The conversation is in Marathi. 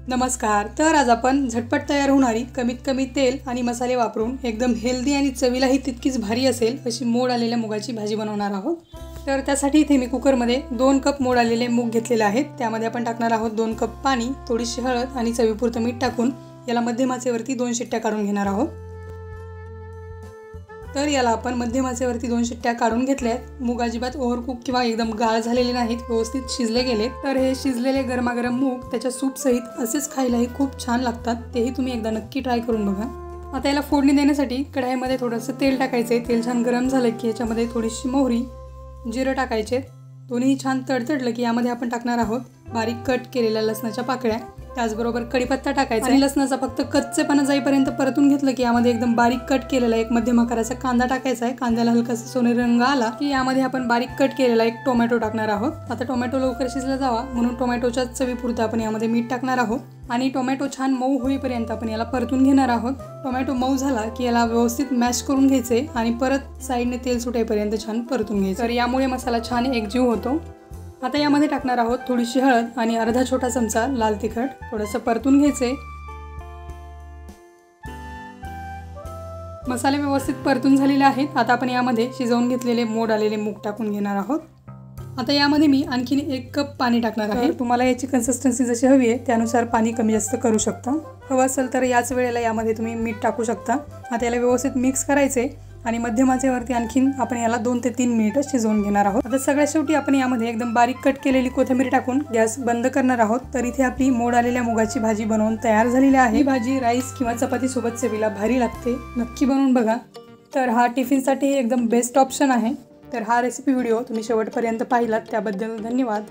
नमस्कार। तर आज आपण झटपट तयार होणारी कमीत कमी तेल आणि मसाले वापरून एकदम हेल्दी आणि चवीलाही तितकीच भारी असेल अशी मोड आलेल्या मुगाची भाजी बनवणार आहोत। तर त्यासाठी इथे मी कुकरमध्ये 2 कप मोड आलेले मूग घेतलेले आहेत। त्यामध्ये आपण टाकणार आहोत 2 कप पाणी, थोडीशी हळद आणि चवीपुरतं मीठ टाकून याला मध्यम आचेवरती 2 शिट्ट्या काढून घेणार आहोत। तर याला आपण मध्यम आचेवरती 2 शिट्ट्या काढून घेतल्यात। मूग अजिबात ओव्हरकुक किंवा एकदम गाळ झालेले नाहीत, व्यवस्थित शिजले गेले। तर हे शिजलेले गरमागरम मूग त्याच्या सूप सहित असेच खायलाही खूप छान लागतात, तेही तुम्ही एकदा नक्की ट्राय करून बघा। आता याला फोडणी देण्यासाठी कढईमध्ये थोडंसं तेल टाकायचे। तेल छान गरम झालं की याच्यामध्ये थोडीशी मोहरी, जिरं टाकायचे। दोन्ही छान तडतडलं की यामध्ये आपण टाकणार आहोत बारीक कट केलेल्या लसणाच्या पाकळ्या, त्याचबरोबर कढीपत्ता टाकायचा आणि लसणाचा फक्त कच्चेपणा जाईपर्यंत परतून घेतलं की यामध्ये एकदम बारीक कट केलेला एक मध्यम आकाराचा कांदा टाकायचा आहे। कांद्याला हलकासा सोनेरी रंग आला की यामध्ये आपण बारीक कट केलेला एक टोमॅटो टाकणार आहोत। आता टोमॅटो लवकर शिजला जावा म्हणून टोमॅटोच्या चवीपुरतं आपण यामध्ये मीठ टाकणार आहोत आणि टोमॅटो छान मऊ होईपर्यंत आपण याला परतून घेणार आहोत। टोमॅटो मऊ झाला की याला व्यवस्थित मॅश करून घ्यायचे आणि परत साईडने तेल सुटेपर्यंत छान परतून घ्यायचं। तर यामुळे मसाला छान एकजीव होतो। आता यामध्ये टाकणार आहोत थोडीशी हळद आणि अर्धा छोटा चमचा लाल तिखट, थोडंसं परतून घ्यायचे। मसाले व्यवस्थित परतून झालेले आहेत। आता आपण यामध्ये शिजवून घेतलेले मोड आलेले मूग टाकून घेणार आहोत। आता यामध्ये मी आणखीन 1 कप पाणी टाकणार आहे। तुम्हाला याची कन्सिस्टन्सी जशी हवी आहे त्यानुसार पाणी कमी जास्त करू शकता। हवं असेल तर याच वेळेला यामध्ये तुम्ही मीठ टाकू शकता। आता याला व्यवस्थित मिक्स करायचे आणि मध्यम आचेवरती आणखीन आपण याला 2 ते 3 मिनिटं शिजवून घेणार आहोत। आता सगळ्यात शेवटी आपण यामध्ये एकदम बारीक कट केलेली कोथिंबीर टाकून गॅस बंद करणार आहोत। तर इथे आपली मोड आलेल्या मुगाची भाजी बनवून तयार झालेली आहे। ही भाजी राईस किंवा चपाती सोबत चवीला भारी लागते, नक्की बनवून बघा। तर हा टिफिनसाठी एकदम बेस्ट ऑप्शन आहे। तर हा रेसिपी व्हिडिओ तुम्ही शेवटपर्यंत पाहिलात त्याबद्दल धन्यवाद।